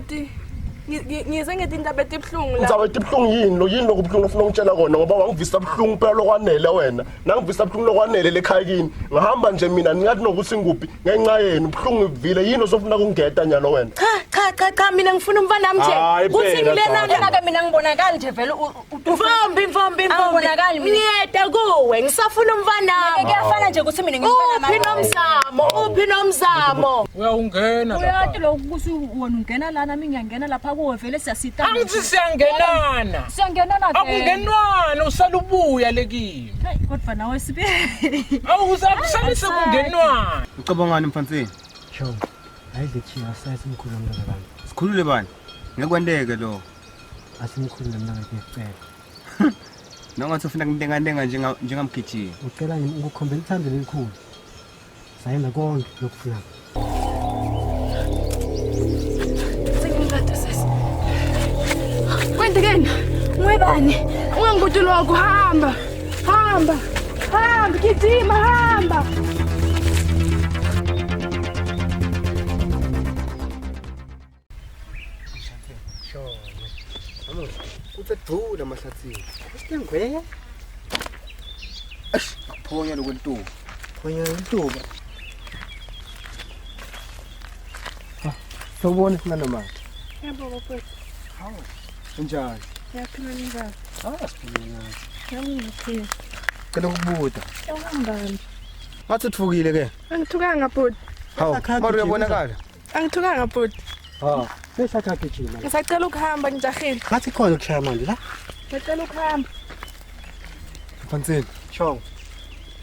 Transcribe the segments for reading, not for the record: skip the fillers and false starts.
bhuti. Ngize ngethi indaba etibhlungu la. Ngizaba etibhlungu yini lokubhlungu ofuna ungitshela kona ngoba wangivisa ubhlungu phela lokwanele wena. Nangivisa ubhlungu lokwanele lekhaya kini. Ngihamba nje mina ningathi nokuthi nguphi ngenxa yenu ubhlungu ivile yini osofuna ukungeda nyalo wena. Cha mina ngifuna umfana nami nje. Kuthi ngilena ke mina ngibonakala nje vele Mvombi. Ngibonakala mina. Ngiyeda kuwe ngisafuna umfana. Kuyafana nje ukuthi mina ngimfana mama. Uphi nomzamo. Uyawungena lapha. Uyathi lokuthi wona ungena lana mina ngiyangena lapha kuwe vele siyasita. Angithi siyangenana. Siyangenana vele. Akungenwana usalubuya lekini. Hey kodwa nawe sibe. Awukusale sekungenwana. Ucabangani mfansini? Sho. Ayizithi asazi umkhulu nomntana bani. Sikhulule bani? Ngekwandeke lo. Asimkhulu nomntana ngiyacela. Nongathi ufuna kuntengantenga njengamgijini. Ucela ngikukhombela ithando elikhulu. Sayena konke lokufuna. Sengingada sesi. Kwendekeni? Ngwebani? Ungangibuthi lokho hamba. Gijima hamba. Utsedula mahlathini. Isitengwe. Phonya lokwentuba. Phonya intuba. Sawubona sina manje. Yebo bafowethu. Hawu. Njani? Yaphila njani? Siphila. Yami ngiphila. Cela ukubuza. Awungani? Ngathi uthukile ke. Angithukanga bhuti. Hawu, mara uyabonakala. Angithukanga bhuti. Bese gijima. Ngisacela ukuhamba ngijahile. Ngathi khona ukushaya manje la. Ngicela ukuhamba. Mfansini, Shongo.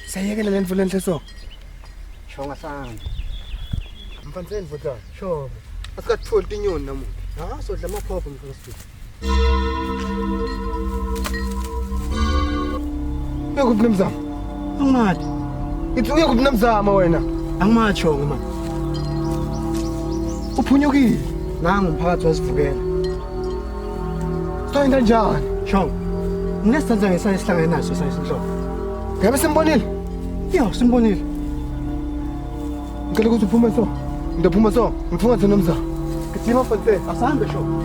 Sayekela le mvula enhle so. Shonga sana. Mfansini vuka. Shongo. Asikatholi inyoni namuntu. Sodla amaphopho mfana. Uyakuphi nomzamo? Angimathi. Ithi uyakuphi nomzamo wena? Angimathi Shongo manje. Uphunyukile. Nangu umphakathi wasivukela. Soyinda njani? Shongo. Nginesithatha ngesaya esihlangene naso sayisinhloko. Ngabe simbonile? Yo, simbonile. Ngicela ukuthi uphume so. Ngiphuma so. Ngifuna thina nomzamo. Gijima mfana. Asahambe Shongo.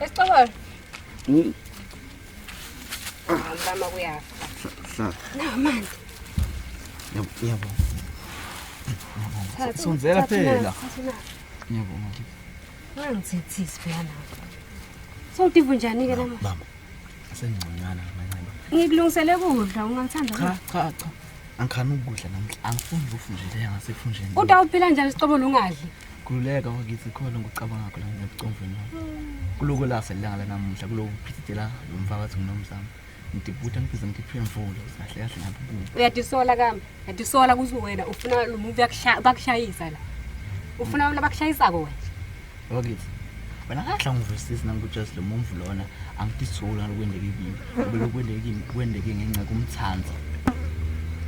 Esicabanga. Ngama kuyafa. Namanzi. Yebo. Sonzela phela. Yebo. Ngangithethisi phela. Sawutiva njani ke lama? Baba. Asengconyana manje. Ngikulungisele kudla ungangithanda. Cha. Angikhani ukudla namhla. Angifuni ukufunjela ngasefunjeni. Utawuphila njani Sicobona ungadli? Kululeka wakithi khona ngokucabanga ngakho la ngicomveni. Kuloko la selanga la namuhla kuloko phithitela umphakathi unomzamo. Ngidibuta ngibiza ngikhiphe imvulo kahle kahle ngabubu. Uyadisola kami. Yadisola kuthi wena ufuna lo muntu bakushayisa la. Ufuna abantu abakushayisa ko wena. Wakithi. Wena kahle ngivisisi nangu-just lo mumvu lona angidisula ngokwendeke kimi. Kwendeke ngenxa kumthanza.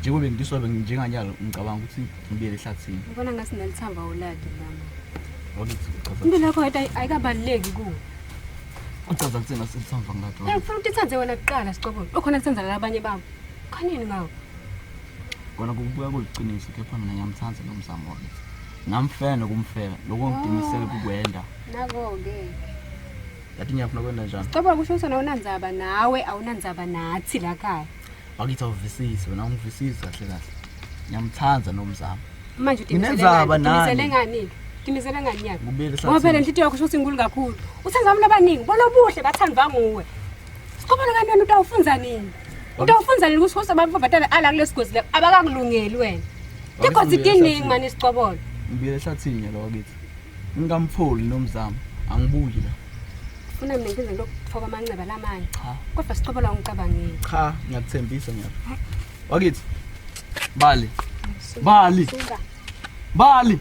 Njengoba ngidiswa njenganyalo ngicabanga ukuthi ngibiyele ehlathini. Ubona ngasi nelithamba uladi mama. Wakithi uchaza. Impilo yakho ayikabaluleki kuwe. Uchaza kuthina sithamba ngathi. Ngifuna ukuthi ithanze wena kuqala siqobo. Okhona kuthenza labanye babo. Khanini ngawo? Kona kubuya kuliqiniso kepha mina ngiyamthanza nomzamo wakithi. Ngamfena kumfela lokho ngidimisele kukwenda. Nako-ke. Yathi ngiyafuna kwenda njani? Siqobo kusho ukuthi awunandzaba nawe awunandzaba nathi la khaya. Wakithi awuvisisi wena ungivisisi kahle kahle. Ngiyamthanza nomzamo. Manje Nginenzaba nani? utimisele ngani? Timisele ngani yakho? Ngibuyele Ngoba phela inhliziyo yakho ukuthi inkulu kakhulu. Uthenza abantu abaningi bolobuhle bathandwa nguwe. Siqobo ngani wena utawufunza nini? Utawufunza nini ukuthi usababhatala ala kulesigozi abakakulungeli wena? Tigozi tiningi manje siqobolo. Ngibuyele ehlathini yalo wakithi. Ngingampholi nomzamo angibuyi la. Ufuna mina ngize ngokufaka amanceba lamanye. Cha. Kodwa siqobola ngicabangile. Cha, ngiyakuthembisa nyalo. Wakithi. Bali. Bali. Suka. Bali.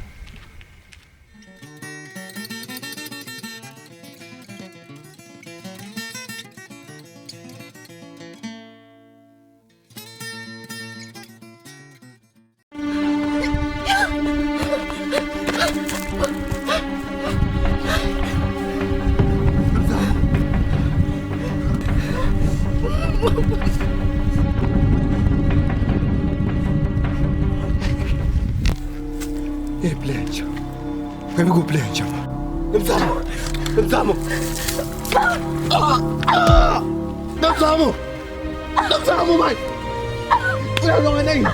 Pleasure. Kami ko pleasure. Namsamo. Namsamo, man. Wala nga na yun.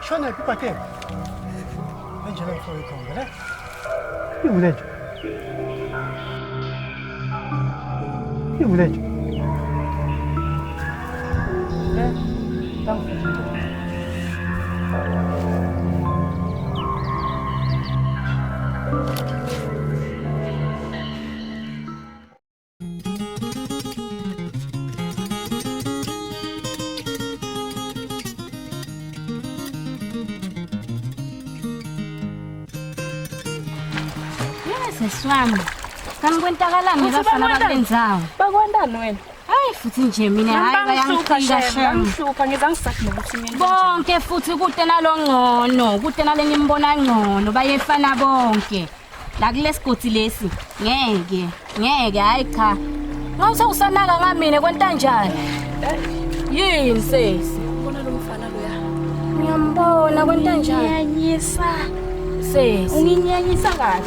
Shona ipipate. Angela for you come, right? You village. Swami. Kami kwentakalani labafana bakwenzayo? Bakwandani wena? Hayi futhi nje mina hayi bayangifika shem. Ngishupha ngizangisathi nokuthi mina. Bonke futhi kude nalongcono, kude nale ngimbona ngcono bayefana bonke. La kulesigodi lesi ngeke hayi cha. Ngawuse usanaka ngamine kwenta njani? Yini sesi? Ubona lo mfana loya. Ngiyambona kwenta njani? Ngiyanyisa. Sesi. Unginyanyisa kahle.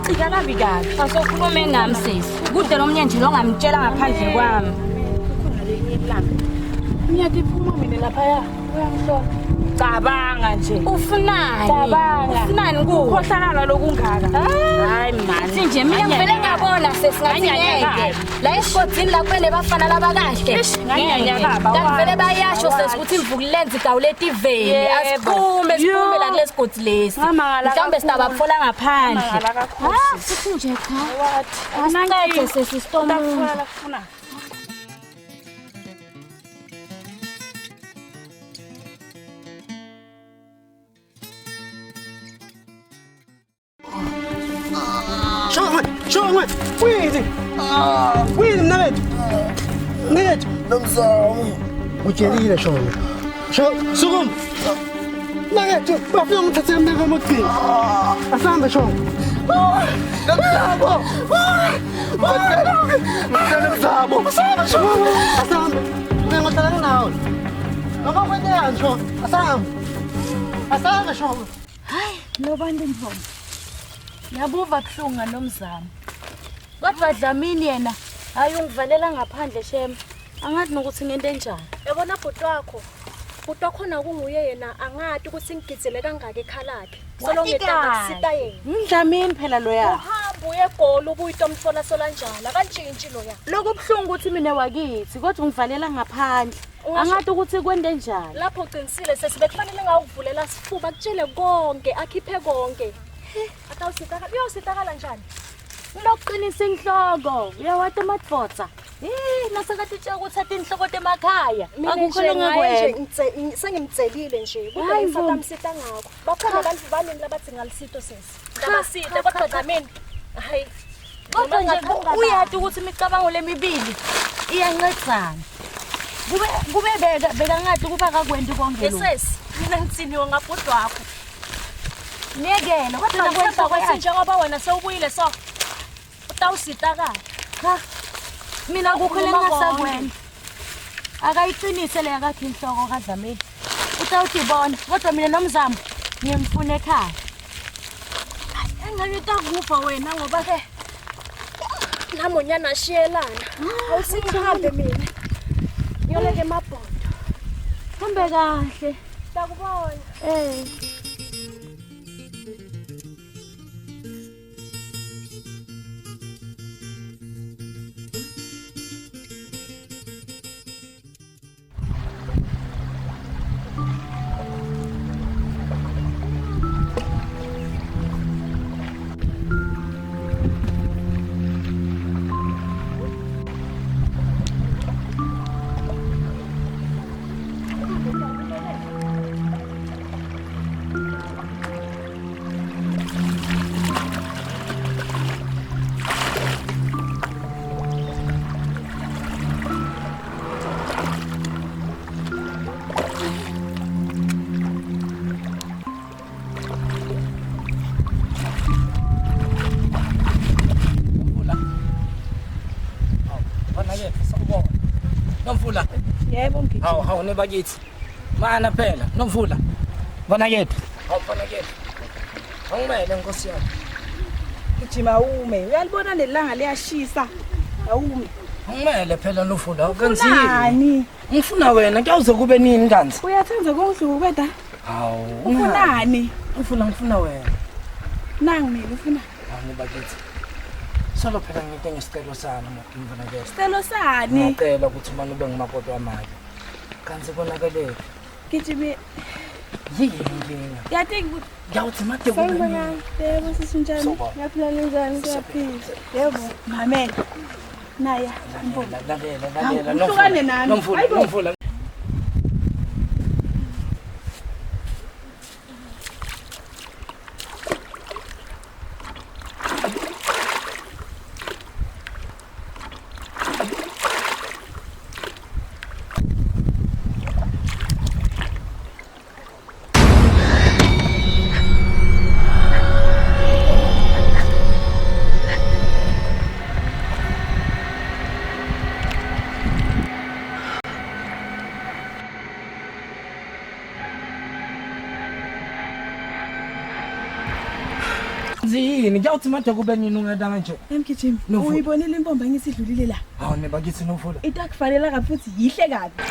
Cika kabi kabi. Asokhulume nami sesi. Kude lo mnye nje lo ngamtshela ngaphandle kwami. Kukhona lenye ilanga. Ngiyakiphuma mina lapha ya. Uyangihlola. cabanga nje. Ufunani? Cabanga. Ufunani ku? Ukhohlakala lokungaka. Hayi man. Nje mina ngivele ngabona sesingathi ngeke. La esigodini la kumele bafana labakahle. Ngivele bayasho sesikuthi imvuku lenza igawuleti iveli. Asiphume la kulesigodi lesi. Mhlawumbe sitaba kufola ngaphandle. Ah, futhi nje cha. Asinqede sesisitoma. Ufuna. Shongwe, wini mnakethu, Nomzamo. ujelile Shongwe. Sukuma, mnakethu, bafika ngithathe mneke emotini. Asambe Shongwe. Nomzamo. Nomzamo. Asambe, ngiyahlala nawe. Noma kwenzekani Shongwe? Asambe Shongwe. Nobantu mfana. Yabuva kuhlunga nomzamo. Kodwa Dlamini yena ayungivalela ngaphandle shema. Angathi nokuthi ngento enjani. Yabona bhuti wakho. Bhuti wakhona kunguye yena angathi ukuthi ngigizele kangaka ekhalakhe. Solongedanga kusita yena. Dlamini phela loya. Uhamba uye egoli ubuyito umhlola sola njalo. Akantshintshi loya. Lokubhlungu ukuthi mina wakithi kodwa ungivalela ngaphandle. Angathi ukuthi kwende njani. Lapho uqinisile sesibekufanele ngawuvulela sifuba kutshele konke akhiphe konke. Atawusitakala uyositakala njani? Lokuqinisa inhloko. Uyawata amadvodza. Nasakathi tshela ukuthi athi inhloko emakhaya. Akukhole ngakwenza. Sengimtselile nje. Kodwa ngifata umsita ngakho. Bakhona abantu baningi labathi ngalisito sesi. Ngabasite kodwa Dlamini. Hayi. Kodwa nje uyathi ukuthi imicabango lemibili iyancedzana. Kube beka ngathi kuba akakwendi konke lo. Yesesi, mina ngitsiniwe ngabhuti wakho. Niyekele kodwa Ngikwenza kwesi njengoba wena sewubuyile so. Utawusitakala. cha. Mina kukhole ngasakwenza. Akayiqinise le yakakhe inhloko kaDlamini. Utawuthi bona kodwa mina nomzamo ngiyemfuna ekhaya. Engabe utakufa wena ngoba ke namonyana ashiyelana. Awusingihambe mina. Ngiyoleke emabhodo. Hambe kahle. Takubona. Nomvula. Yebo ngiki. Hawu nebakithi. Mana phela, Nomvula. Bona yethu. Hawu bona yethu. Angimele Nkosi yami. Ujima ume. Uyalibona nelanga liyashisa. Awume. Angimele phela Nomvula, ukenzini? Ngifuna wena, kuyawuze kube nini kanzi? Uyathenza konhluku kweda. Hawu. Ufunani? Ngifuna wena. Nangi mina ufuna. Hawu nebakithi. Solo phela ngike ngesicelo sami Nomvula ke. Sicelo sani? Ngicela ukuthi manje ube ngumakoti wamali. Kanzi konakele. Gijimi. Yini? Yathi Ngiyawuthi made Sangibona, yebo sisinjani? Ngiyaphila njani? Siyaphila. Yebo, mamela. Naya, mbona. Lalela. Uhlukane nami. Nomvula. Yini ngiyawuthi manje kube nini ungeda kanje? Emgijimi. Uyibonile impomba ngisidlulile la. Hawu nebakithi Nomvula. Itakufanele kafuthi yihle kabi.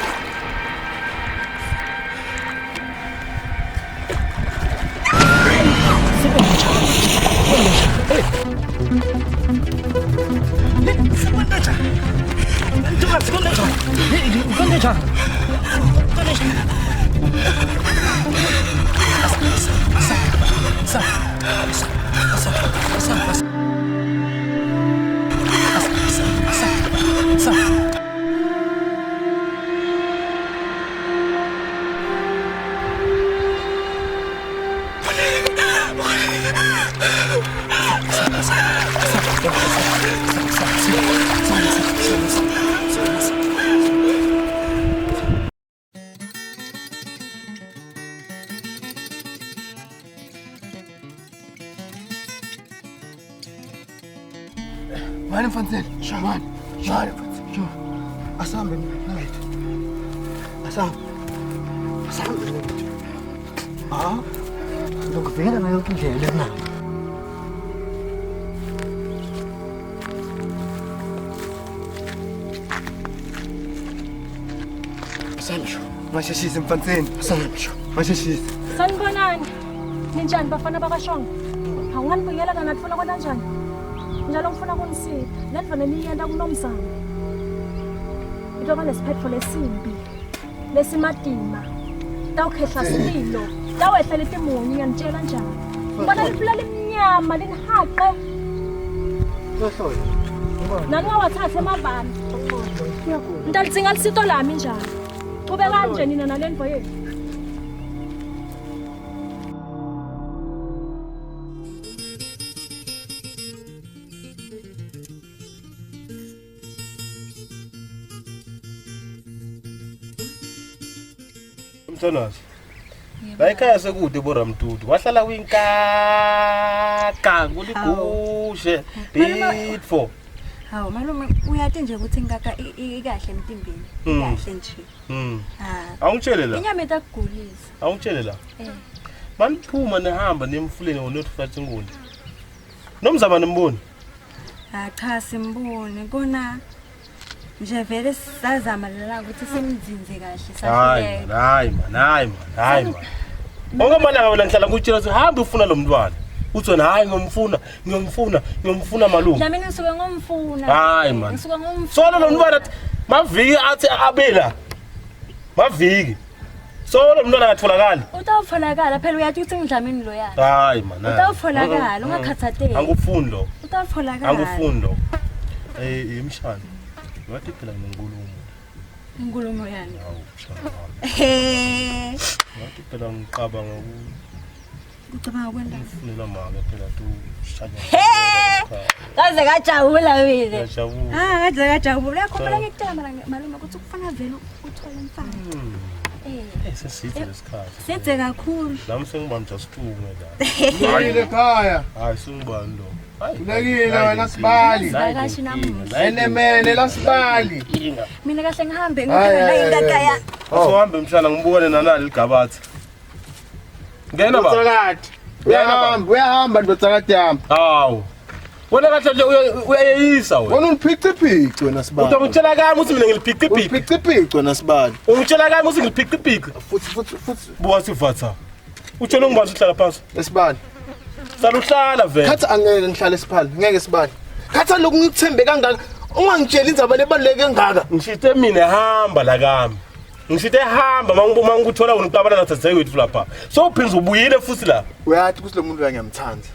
Mani mfanzeni, mani mfanzeni. Asambe nalete. Asambe nalete. Ngokuvela nayo indlela na. Sancho, mashashise mfanzeni. Sancho, mashashise. Sanibonani. Ninjani bafana bakashongo? Awunganibuyela kana nifuna kwenda njani? Njalo ngifuna kunisipha. Nendvana niyenda kunomzamo. Into kanesiphetho lesimbi. Lesimatima. Tawukhehla sipilo. Tawehla letimunyu ngiyanitshela njani. Ngibona liphula limnyama linihaqe. Nani wawathatha emavani. Ntalidzinga lisito lami njani. Kube kanje nina nalendvo yethu. Mthonazi. La ekhaya sekude boramtutu. Wahlala kwinkaka kuligushe. Bitfo. Hawu malume uyathi nje ukuthi inkaka ikahle emtimbeni. Ikahle nje. Awungitshele la. Inyama etakugulisa. Awungitshele la. Maniphuma nehamba nemfuleni ngonothifati nguni. Nomzama nimboni. Cha simbone kona nje vele sizazama la ukuthi simzinze kahle sahluleke. Hayi man. Ongamalanga wena ngihlala ngutshela ukuthi hamba ufuna lo mntwana. Uthi wena hayi ngiyomfuna malume. La mina ngisuke ngomfuna. Hayi man. Ngisuke ngomfuna. Solo lo mntwana maviki athi abela. Maviki. Solo mntwana akatholakali. Utawutholakala phela uyathi ukuthi ngidlamini lo yakhe. Hayi man. Utawutholakala ungakhathateki. Angikufundo. Utawutholakala. Angikufundo. Imshana. Wathi phela Inkulumo yani. Hawu mshana. Wathi phela ngiqabanga Ucabanga kwenda. Ufunela mama phela tu shanya. Kaze kajabula wile. Ngiyajabula. Kaze kajabula. Yakhombela ngikutshela malume ukuthi kufana vele uthole umfana. Sesithe lesikhathi. Senze kakhulu. Nami sengibamba just 2 ngela. Hayile ekhaya. Hayi singibani lo. Kulekile wena sibali. Akashi namuhla. Enemene la sibali. Mina kahle ngihambe ngikhala inkaka ya. Uhambe mhlana ngibone nanali ligabathi. Ngena ba. Utsakati. Uyahamba ndotsakati yami. Hawu. Wena kahle nje uyayisa wena. Wona uniphice wena sibali. Utongitshela kami ukuthi mina ngiliphice. Uniphice wena sibali. Ungitshela kami ukuthi ngiliphice. Futhi. Buka sivatha. Utshela ngibani sihlala phansi. Esibali. Saluhlala vele. Khathi angeke ngihlale sibali. Ngeke sibali. Khathi lokhu ngikuthembe kangaka. Ungangitshela indzaba lebaluleke ngaka. Ngishite mina hamba la kami. Ngishite hamba mangikuthola wena uqabana nathatheke wethu lapha. So uphinza ubuyile futhi la. Uyathi ukuthi lo muntu uyangiyamthanda.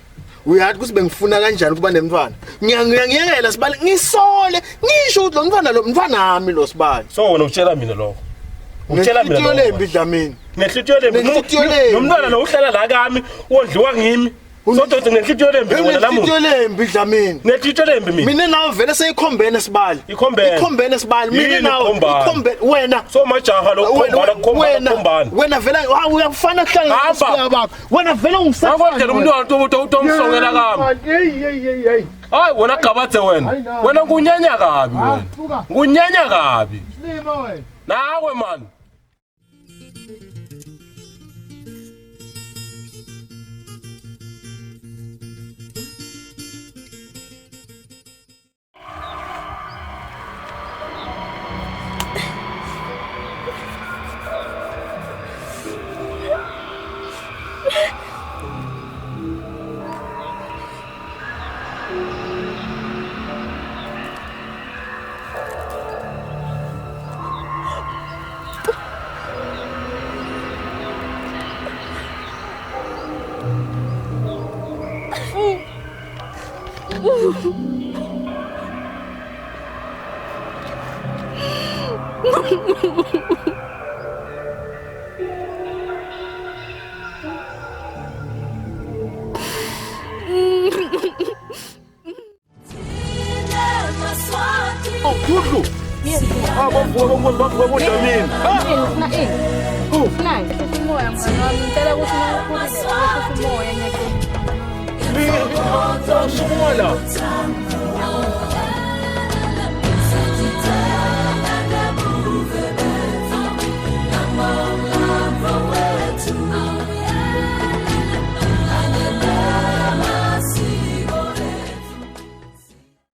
Uyathi ukuthi bengifuna kanjani ukuba nemntwana. Ngiyangiyekela sibali ngisole. Ngisho ukuthi lo mntwana nami lo sibali. So wena utshela mina lokho. Utshela mina lokho. Lembi dlamini. Nehlitiyo lembi. Lo mntwana lo uhlala la kami wondliwa ngimi. Sododa ngehlitiyo lembi wena lamuntu. Nehlitiyo lembi dlamini. Nehlitiyo lembi mina. Mina nawe vele seyikhombene sibali. Ikhombene sibali. Mina nawe ikhombene wena. So majaha lo khombana. Wena vele uyafana hlanga bakho. Wena vele ungisafana. Akwenzela umntwana utomsongela kami. Hey. Hayi wena gabathe wena. Wena ngunyanya kabi wena. Ngunyanya kabi. Slima wena. Nawe man. Oh, Dudu. Ah, bavuka jamini. Ufuna ini? Ufunani? Umoya mngani wami, ngicela ukuthi umoya ngiyacela. Ni, sumula.